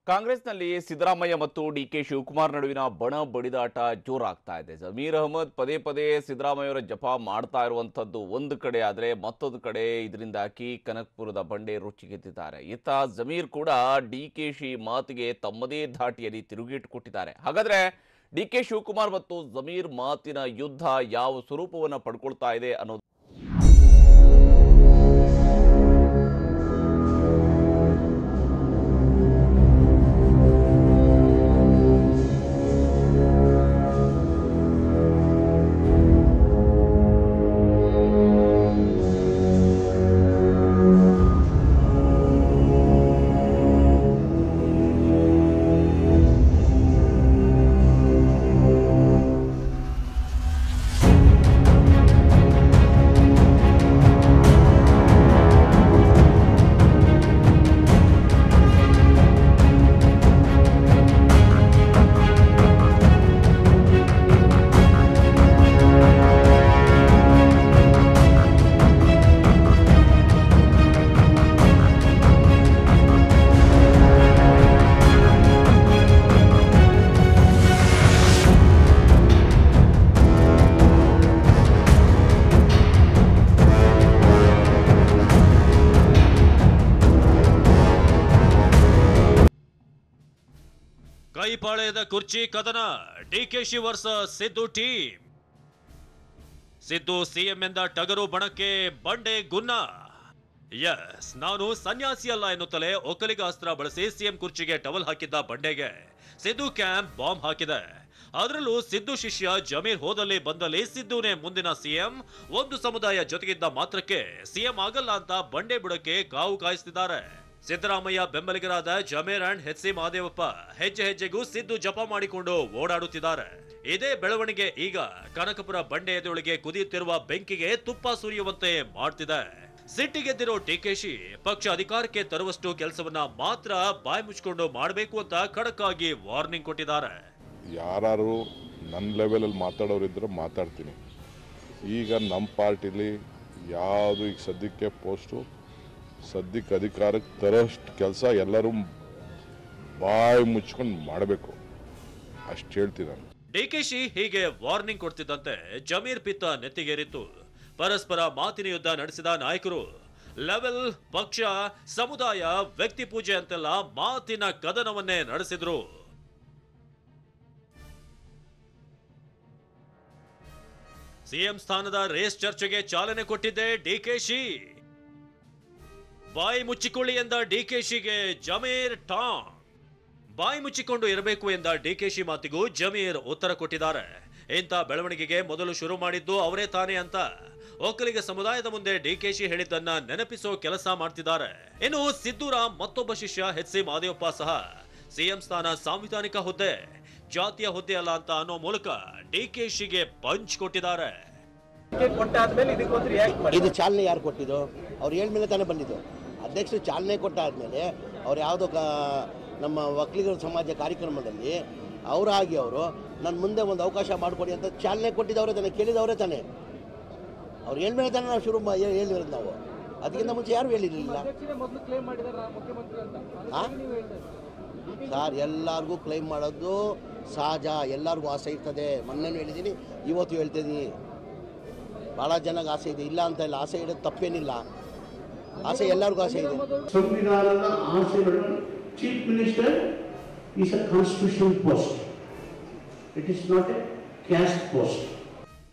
ಕಾಂಗ್ರೆಸ್ನಲ್ಲಿ ಸಿದ್ದರಾಮಯ್ಯ ಮತ್ತು ಡಿಕೆ ಶಿವಕುಮಾರ್ ನಡುವಿನ ಬಣ ಬಡಿದಾಟ ಜೋರಾಗ್ತಾ ಇದೆ. ಜಮೀರ್ ಅಹಮದ್ ಪದೇ ಪದೇ ಸಿದ್ದರಾಮಯ್ಯವರ ಜಪ ಮಾಡ್ತಾ ಇರುವಂತದ್ದು ಒಂದು ಕಡೆ ಆದರೆ ಮತ್ತೊಂದು ಕಡೆ ಇದರಿಂದಾಗಿ ಕನಕಪುರದ ಬಂಡೆ ರುಚಿಗೆದ್ದಿದ್ದಾರೆ. ಇತ್ತ ಜಮೀರ್ ಕೂಡ ಡಿಕೆಶಿ ಮಾತಿಗೆ ತಮ್ಮದೇ ಧಾಟಿಯಲ್ಲಿ ತಿರುಗೇಟು ಕೊಟ್ಟಿದ್ದಾರೆ. ಹಾಗಾದ್ರೆ ಡಿಕೆ ಶಿವಕುಮಾರ್ ಮತ್ತು ಜಮೀರ್ ಮಾತಿನ ಯುದ್ಧ ಯಾವ ಸ್ವರೂಪವನ್ನು ಪಡ್ಕೊಳ್ತಾ ಇದೆ ಅನ್ನೋದು ಕೈಪಾಳ್ಯದ ಕುರ್ಚಿ ಕದನ. DKShi versus Siddu team. Siddu CM ಎಂದ ಟಗರು ಬಣಕ್ಕೆ ಬಂಡೆ ಗುನ್ನ. ಎಸ್, ನಾನು ಸನ್ಯಾಸಿ ಅಲ್ಲ ಎನ್ನುತ್ತಲೇ ಒಕ್ಕಲಿಗ ಅಸ್ತ್ರ ಬಳಸಿ ಸಿಎಂ ಕುರ್ಚಿಗೆ ಟವಲ್ ಹಾಕಿದ್ದ ಬಂಡೆಗೆ ಸಿದ್ದು ಕ್ಯಾಂಪ್ ಬಾಂಬ್ ಹಾಕಿದೆ. ಅದರಲ್ಲೂ ಸಿದ್ದು ಶಿಷ್ಯ ಜಮೀರ್ ಹೋದಲ್ಲಿ ಬಂದಲ್ಲಿ ಸಿದ್ದುನೇ ಮುಂದಿನ ಸಿಎಂ. ಒಂದು ಸಮುದಾಯ ಜೊತೆಗಿದ್ದ ಮಾತ್ರಕ್ಕೆ ಸಿಎಂ ಆಗಲ್ಲ ಅಂತ ಬಂಡೆ ಬುಡಕ್ಕೆ ಕಾವು ಕಾಯಿಸ್ತಿದ್ದಾರೆ. ಸಿದ್ದರಾಮಯ್ಯ ಬೆಂಬಲಿಗರಾದ ಜಮೀರ್ ಅಂಡ್ ಎಚ್.ಸಿ. ಮಹದೇವಪ್ಪ ಹೆಜ್ಜೆ ಹೆಜ್ಜೆಗೂ ಸಿದ್ದು ಜಪ ಮಾಡಿಕೊಂಡು ಓಡಾಡುತ್ತಿದ್ದಾರೆ. ಇದೇ ಬೆಳವಣಿಗೆ ಈಗ ಕನಕಪುರ ಬಂಡೆ ಎದುರಿಗೆ ಕುದಿಯುತ್ತಿರುವ ಬೆಂಕಿಗೆ ತುಪ್ಪ ಸುರಿಯುವಂತೆ ಮಾಡ್ತಿದೆ. ಸಿಟ್ಟಿಗೆದ್ದಿರೋ ಡಿಕೆಶಿ ಪಕ್ಷ ಅಧಿಕಾರಕ್ಕೆ ತರುವಷ್ಟು ಕೆಲಸವನ್ನ ಮಾತ್ರ ಬಾಯಿ ಮುಚ್ಚಿಕೊಂಡು ಮಾಡಬೇಕು ಅಂತ ಖಡಕ್ ಆಗಿ ವಾರ್ನಿಂಗ್ ಕೊಟ್ಟಿದ್ದಾರೆ. ಯಾರು ನನ್ನ ಲೆವೆಲಲ್ಲಿ ಮಾತಾಡೋರಿದ್ರೆ ಮಾತಾಡ್ತೀನಿ. ಈಗ ನಮ್ಮ ಪಾರ್ಟಿಲಿ ಯಾವುದು ಈಗ ಸದ್ಯಕ್ಕೆ ಪೋಸ್ಟು ಸದ್ಯಕ್ಕೆ ಅಧಿಕಾರಕ್ಕೆ ತರೋಷ್ಟು ಕೆಲಸ ಎಲ್ಲರೂ ಬಾಯಿ ಮುಚ್ಕೊಂಡು ಮಾಡಬೇಕು, ಅಷ್ಟು ಹೇಳ್ತೀನಿ ನಾನು. ಡಿಕೆಶಿ ಹೀಗೆ ವಾರ್ನಿಂಗ್ ಕೊಡ್ತಿದ್ದಂತೆ ಜಮೀರ್ ಪಿತ್ತ ನೆತ್ತಿಗೇರಿತ್ತು. ಪರಸ್ಪರ ಮಾತಿನ ಯುದ್ಧ ನಡೆಸಿದ ನಾಯಕರು ಲೆವೆಲ್, ಪಕ್ಷ, ಸಮುದಾಯ, ವ್ಯಕ್ತಿ ಪೂಜೆ ಅಂತೆಲ್ಲ ಮಾತಿನ ಕದನವನ್ನೇ ನಡೆಸಿದ್ರು. ಸಿಎಂ ಸ್ಥಾನದ ರೇಸ್ ಚರ್ಚೆಗೆ ಚಾಲನೆ ಕೊಟ್ಟಿದ್ದೆ ಡಿಕೆಶಿ. ಬಾಯಿ ಮುಚ್ಚಿಕೊಳ್ಳಿ ಎಂದ ಡಿಕೆಶಿಗೆ ಜಮೀರ್ ಟಾಂಗ್. ಬಾಯಿ ಮುಚ್ಚಿಕೊಂಡು ಇರಬೇಕು ಎಂದ ಡಿಕೆಶಿ ಮಾತಿಗೂ ಜಮೀರ್ ಉತ್ತರ ಕೊಟ್ಟಿದ್ದಾರೆ. ಇಂಥ ಬೆಳವಣಿಗೆಗೆ ಮೊದಲು ಶುರು ಮಾಡಿದ್ದು ಅವರೇ ತಾನೇ ಅಂತ ಒಕ್ಕಲಿಗ ಸಮುದಾಯದ ಮುಂದೆ ಡಿಕೆಶಿ ಹೇಳಿದ್ದನ್ನ ನೆನಪಿಸೋ ಕೆಲಸ ಮಾಡ್ತಿದ್ದಾರೆ. ಇನ್ನು ಸಿದ್ದೂರ ಮತ್ತೊಬ್ಬ ಶಿಷ್ಯ ಎಚ್.ಸಿ. ಮಹದೇವಪ್ಪ ಸಹ ಸಿಎಂ ಸ್ಥಾನ ಸಾಂವಿಧಾನಿಕ ಹುದ್ದೆ, ಜಾತಿಯ ಹುದ್ದೆ ಅಲ್ಲ ಅಂತ ಅನ್ನೋ ಮೂಲಕ ಡಿಕೆಶಿಗೆ ಪಂಚ್ ಕೊಟ್ಟಿದ್ದಾರೆ. ಇದು ಚಾಲನೆ ಯಾರು ಕೊಟ್ಟಿದ್ದು? ಅವ್ರು ಹೇಳ್ಮೇಲೆ ತಾನೇ ಬಂದಿದ್ದು. ಅಧ್ಯಕ್ಷರು ಚಾಲನೆ ಕೊಟ್ಟಾದ್ಮೇಲೆ ಅವ್ರು ಯಾವುದೋ ನಮ್ಮ ಒಕ್ಕಲಿಗರ ಸಮಾಜ ಕಾರ್ಯಕ್ರಮದಲ್ಲಿ ಅವರಾಗಿ ಅವರು ನನ್ನ ಮುಂದೆ ಒಂದು ಅವಕಾಶ ಮಾಡಿಕೊಡಿ ಅಂತ ಚಾಲನೆ ಕೊಟ್ಟಿದ್ದವರೇ ತಾನೆ, ಕೇಳಿದವರೇ ತಾನೆ. ಅವ್ರು ಹೇಳ್ಮೇಲೆ ತಾನೇ ನಾವು ಶುರು ಹೇಳಿರೋದು. ನಾವು ಅದಕ್ಕಿಂತ ಮುಂಚೆ ಯಾರು ಹೇಳಿರಲಿಲ್ಲ ಸರ್. ಎಲ್ಲರಿಗೂ ಕ್ಲೈಮ್ ಮಾಡೋದು ಸಹಜ, ಎಲ್ಲರಿಗೂ ಆಸೆ ಇರ್ತದೆ. ಮೊನ್ನೆನೂ ಹೇಳಿದ್ದೀನಿ, ಇವತ್ತು ಹೇಳ್ತಿದ್ದೀನಿ. ಭಾಳ ಜನಕ್ಕೆ ಆಸೆ ಇದೆ, ಇಲ್ಲ ಅಂತ ಇಲ್ಲ. ಆಸೆ ಇಡೋದು ತಪ್ಪೇನಿಲ್ಲ, ಆಸೆ ಎಲ್ಲರಿಗೂ ಆಸೆ ಇದೆ. ಸಂವಿಧಾನದ ಆಸೆಗಳು chief minister is a constitutional post, it is not A caste post.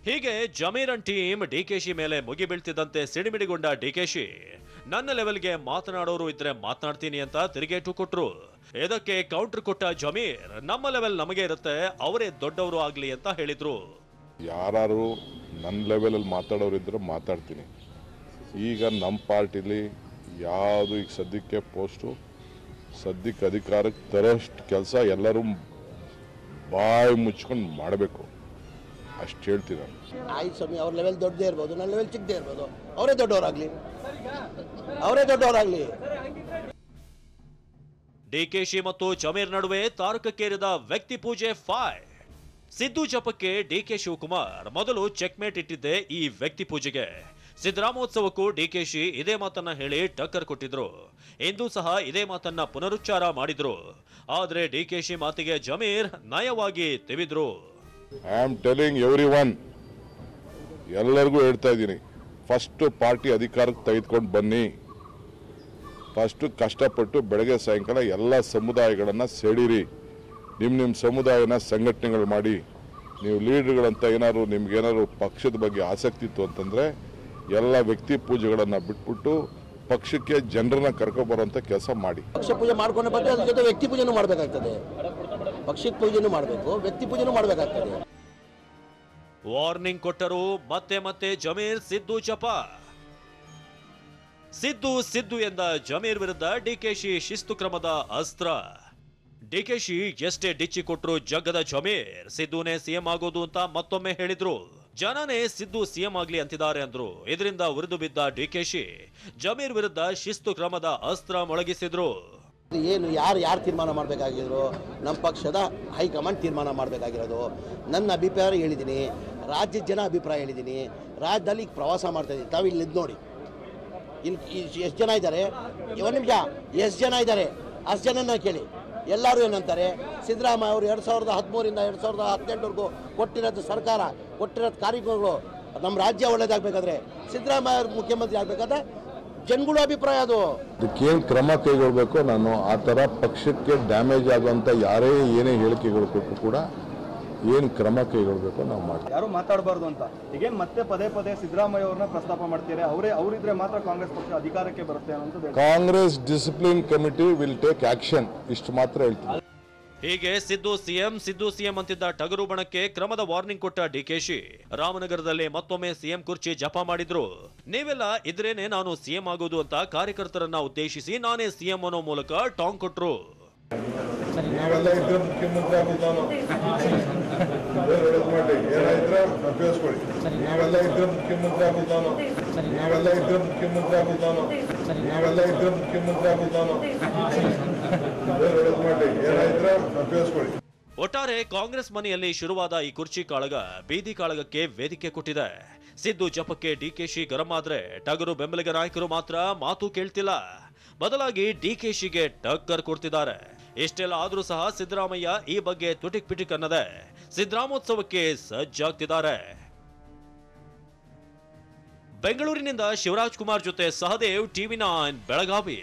ಹೀಗೆ ಜಮೀರ್ ಅಂಡ್ ಟೀಮ್ ಡಿಕೆಶಿ ಮೇಲೆ ಮುಗಿ ಬೀಳ್ತಿದ್ದಂತೆ ಸಿಡಿಮಿಡಿಗೊಂಡ ಡಿಕೆಶಿ ನನ್ನ ಲೆವೆಲ್ಗೆ ಮಾತನಾಡೋರು ಇದ್ರೆ ಮಾತನಾಡ್ತೀನಿ ಅಂತ ತಿರುಗೇಟು ಕೊಟ್ರು. ಇದಕ್ಕೆ ಕೌಂಟರ್ ಕೊಟ್ಟ ಜಮೀರ್ ನಮ್ಮ ಲೆವೆಲ್ ನಮಗೆ ಇರುತ್ತೆ, ಅವರೇ ದೊಡ್ಡವರು ಆಗ್ಲಿ ಅಂತ ಹೇಳಿದ್ರು. ಯಾರು ನನ್ನ ಲೆವೆಲಲ್ಲಿ ಮಾತಾಡೋರಿದ್ರೆ ಮಾತಾಡ್ತೀನಿ. ಈಗ ನಮ್ಮ ಪಾರ್ಟಿಲಿ ಯಾವುದು ಈಗ ಸದ್ಯಕ್ಕೆ ಪೋಸ್ಟು ಸದ್ಯಕ್ಕೆ ಅಧಿಕಾರಕ್ಕೆ ತರೋಷ್ಟು ಕೆಲಸ ಎಲ್ಲರೂ ಬಾಯಿ ಮುಚ್ಕೊಂಡು ಮಾಡಬೇಕು, ಅಷ್ಟು ಹೇಳ್ತೀನಿ ನಾನು. ಆಯ್ತು ಸ್ವಾಮಿ, ಅವ್ರ ಲೆವೆಲ್ ದೊಡ್ಡದೇ ಇರ್ಬೋದು, ನನ್ನ ಲೆವೆಲ್ ಚಿಕ್ಕದೇ ಇರ್ಬೋದು. ಅವರೇ ದೊಡ್ಡವರಾಗಲಿ, ಅವರೇ ದೊಡ್ಡವರಾಗಲಿ. ಡಿಕೆಶಿ ಮತ್ತು ಜಮೀರ್ ನಡುವೆ ತಾರಕಕ್ಕೇರಿದ ವ್ಯಕ್ತಿ ಪೂಜೆ ಫೈಟ್. ಸಿದ್ದು ಜಪಕ್ಕೆ ಡಿಕೆ ಶಿವಕುಮಾರ್ ಮೊದಲು ಚೆಕ್ಮೇಟ್ ಇಟ್ಟಿದ್ದೆ ಈ ವ್ಯಕ್ತಿ ಪೂಜೆಗೆ. ಸಿದ್ದರಾಮೋತ್ಸವಕ್ಕೂ ಡಿಕೆಶಿ ಇದೇ ಮಾತನ್ನ ಹೇಳಿ ಟಕ್ಕರ್ ಕೊಟ್ಟಿದ್ರು. ಇಂದು ಸಹ ಇದೇ ಮಾತನ್ನ ಪುನರುಚ್ಚಾರ ಮಾಡಿದ್ರು. ಆದ್ರೆ ಡಿಕೆಶಿ ಮಾತಿಗೆ ಜಮೀರ್ ನಯವಾಗಿ ತಿವಿದ್ರು. ಐ ಆಮ್ ಟೆಲಿಂಗ್ ಎವ್ರಿವನ್, ಎಲ್ಲರಿಗೂ ಹೇಳ್ತಾ ಇದ್ದೀನಿ, ಫಸ್ಟ್ ಪಾರ್ಟಿ ಅಧಿಕಾರಕ್ಕೆ ತೆಗೆದುಕೊಂಡು ಬನ್ನಿ. ಫಸ್ಟ್ ಕಷ್ಟಪಟ್ಟು ಬೆಳಗ್ಗೆ ಸಾಯಂಕಾಲ ಎಲ್ಲ ಸಮುದಾಯಗಳನ್ನು ಸೆಳೀರಿ. ನಿಮ್ಮ ಸಮುದಾಯನ ಸಂಘಟನೆಗಳು ಮಾಡಿ. ನೀವು ಲೀಡರ್ಗಳಂತ ಏನಾದ್ರು ನಿಮ್ಗೇನಾದ್ರು ಪಕ್ಷದ ಬಗ್ಗೆ ಆಸಕ್ತಿ ಇತ್ತು ಅಂತಂದರೆ ಎಲ್ಲ ವ್ಯಕ್ತಿ ಪೂಜೆಗಳನ್ನು ಬಿಟ್ಬಿಟ್ಟು ಪಕ್ಷಕ್ಕೆ ಜನರನ್ನ ಕರ್ಕೊಬರೋಂಥ ಕೆಲಸ ಮಾಡಿ. ಪಕ್ಷ ಪೂಜೆ ಮಾಡ್ಕೊಂಡು ಬಂದರೆ ಅದ್ರ ಜೊತೆ ವ್ಯಕ್ತಿ ಪೂಜೆನೂ ಮಾಡಬೇಕಾಗ್ತದೆ. ಪಕ್ಷದ ಪೂಜೆನೂ ಮಾಡಬೇಕು, ವ್ಯಕ್ತಿ ಪೂಜೆನೂ ಮಾಡಬೇಕಾಗ್ತದೆ. ವಾರ್ನಿಂಗ್ ಕೊಟ್ಟರು ಮತ್ತೆ ಮತ್ತೆ ಜಮೀರ್ ಸಿದ್ದು ಜಪ. ಸಿದ್ದು ಎಂದ ಜಮೀರ್ ವಿರುದ್ಧ ಡಿಕೆಶಿ ಶಿಸ್ತು ಕ್ರಮದ ಅಸ್ತ್ರ. ಡಿಕೆಶಿ ಎಷ್ಟೇ ಡಿಚ್ಚಿ ಕೊಟ್ಟರು ಜಗ್ಗದ ಜಮೀರ್ ಸಿದ್ದುನೇ ಸಿಎಂ ಆಗೋದು ಅಂತ ಮತ್ತೊಮ್ಮೆ ಹೇಳಿದ್ರು. ಜನನೇ ಸಿದ್ದು ಸಿಎಂ ಆಗ್ಲಿ ಅಂತಿದ್ದಾರೆ ಅಂದ್ರು. ಇದರಿಂದ ಉರಿದು ಬಿದ್ದ ಡಿಕೆಶಿ ಜಮೀರ್ ವಿರುದ್ಧ ಶಿಸ್ತು ಕ್ರಮದ ಅಸ್ತ್ರ ಮೊಳಗಿಸಿದ್ರು. ಏನು ಯಾರು ತೀರ್ಮಾನ ಮಾಡಬೇಕಾಗಿದ್ರು? ನಮ್ಮ ಪಕ್ಷದ ಹೈಕಮಾಂಡ್ ತೀರ್ಮಾನ ಮಾಡಬೇಕಾಗಿರೋದು. ನನ್ನ ಅಭಿಪ್ರಾಯ ಹೇಳಿದ್ದೀನಿ, ರಾಜ್ಯದ ಜನ ಅಭಿಪ್ರಾಯ ಹೇಳಿದ್ದೀನಿ. ರಾಜ್ಯದಲ್ಲಿ ಪ್ರವಾಸ ಮಾಡ್ತಾ ಇದ್ದೀನಿ, ತಾವು ಇಲ್ಲಿ ನೋಡಿ. ಇನ್ನು ಎಷ್ಟು ಜನ ಇದ್ದಾರೆ? ಒಂದು ನಿಮಿಷ, ಎಷ್ಟು ಜನ ಇದ್ದಾರೆ ಅಷ್ಟು ಜನನ ಕೇಳಿ. ಎಲ್ಲರೂ ಏನಂತಾರೆ, ಸಿದ್ದರಾಮಯ್ಯ ಅವರು 2013ರಿಂದ 2018ವರೆಗೂ ಕೊಟ್ಟಿರೋದು ಸರ್ಕಾರ ಕೊಟ್ಟಿರೋದು ಕಾರ್ಯಕ್ರಮಗಳು ನಮ್ಮ ರಾಜ್ಯ ಒಳ್ಳೇದಾಗಬೇಕಾದ್ರೆ ಸಿದ್ದರಾಮಯ್ಯ ಅವರು ಮುಖ್ಯಮಂತ್ರಿ ಆಗಬೇಕಾದ್ರೆ ಜನಗಳ ಅಭಿಪ್ರಾಯ ಅದು. ಇದಕ್ಕೇನು ಕ್ರಮ ಕೈಗೊಳ್ಳಬೇಕು, ನಾನು ಆ ಥರ ಪಕ್ಷಕ್ಕೆ ಡ್ಯಾಮೇಜ್ ಆಗುವಂಥ ಯಾರೇ ಏನೇ ಹೇಳಿಕೆಗಳು ಕೊಟ್ಟರು ಕೂಡ ಏನು ಕ್ರಮ ಕೈಗೊಳ್ಳಬೇಕು ನಾವು ಮಾಡ್ತೀವಿ. ಯಾರು ಮಾತಾಡಬಾರ್ದು ಅಂತ ಈಗೇನು ಮತ್ತೆ ಪದೇ ಸಿದ್ದರಾಮಯ್ಯ ಅವ್ರನ್ನ ಪ್ರಸ್ತಾಪ ಮಾಡ್ತೀರಾ? ಅವರಿದ್ರೆ ಮಾತ್ರ ಕಾಂಗ್ರೆಸ್ ಪಕ್ಷ ಅಧಿಕಾರಕ್ಕೆ ಬರುತ್ತೆ ಅನ್ನೋದು. Congress discipline committee will take action, ಇಷ್ಟು ಮಾತ್ರ ಹೇಳ್ತೀನಿ. ಹೀಗೆ ಸಿದ್ದು ಸಿಎಂ ಅಂತಿದ್ದ ಟಗರು ಬಣಕ್ಕೆ ಕ್ರಮದ ವಾರ್ನಿಂಗ್ ಕೊಟ್ಟ ಡಿಕೆಶಿ ರಾಮನಗರದಲ್ಲಿ ಮತ್ತೊಮ್ಮೆ ಸಿಎಂ ಕುರ್ಚಿ ಜಪ ಮಾಡಿದ್ರು. ನೀವೆಲ್ಲ ಇದ್ರೇನೆ ನಾನು ಸಿಎಂ ಆಗೋದು ಅಂತ ಕಾರ್ಯಕರ್ತರನ್ನ ಉದ್ದೇಶಿಸಿ ನಾನೇ ಸಿಎಂ ಅನ್ನೋ ಮೂಲಕ ಟಾಂಗ್ ಕೊಟ್ರು. ನಾವೆಲ್ಲ ಇದ್ರೆ ಮುಖ್ಯಮಂತ್ರಿ ಆಗೋದಾನು, ನಾವೆಲ್ಲ ಇದ್ರೆ ಮುಖ್ಯಮಂತ್ರಿ ಆಗೋದಾನು, ನಾವೆಲ್ಲ ಇದ್ರೆ ಮುಖ್ಯಮಂತ್ರಿ ಆಗೋದಾನು, ನಾವೆಲ್ಲ ಇದ್ರೆ ಮುಖ್ಯಮಂತ್ರಿ ಆಗೋದಾನು. ಒಟ್ಟಾರೆ ಕಾಂಗ್ರೆಸ್ ಮನೆಯಲ್ಲಿ ಶುರುವಾದ ಈ ಕುರ್ಚಿ ಕಾಳಗ ಬೀದಿ ಕಾಳಗಕ್ಕೆ ವೇದಿಕೆ ಕೊಟ್ಟಿದೆ. ಸಿದ್ದು ಜಪಕ್ಕೆ ಡಿಕೆಶಿ ಗರಂ ಆದ್ರೆ ಟಗರು ಬೆಂಬಲಿಗ ನಾಯಕರು ಮಾತ್ರ ಮಾತು ಕೇಳ್ತಿಲ್ಲ. ಬದಲಾಗಿ ಡಿಕೆಶಿಗೆ ಟಕ್ಕರ್ ಕೊಡ್ತಿದ್ದಾರೆ. ಇಷ್ಟೆಲ್ಲ ಆದ್ರೂ ಸಹ ಸಿದ್ದರಾಮಯ್ಯ ಈ ಬಗ್ಗೆ ತುಟಿಕ್ ಪಿಟಿಕ್ ಅನ್ನದೆ ಸಿದ್ದರಾಮೋತ್ಸವಕ್ಕೆ ಸಜ್ಜಾಗ್ತಿದ್ದಾರೆ. ಬೆಂಗಳೂರಿನಿಂದ ಶಿವರಾಜ್ ಕುಮಾರ್ ಜೊತೆ ಸಹದೇವ್, TV9 ಬೆಳಗಾವಿ.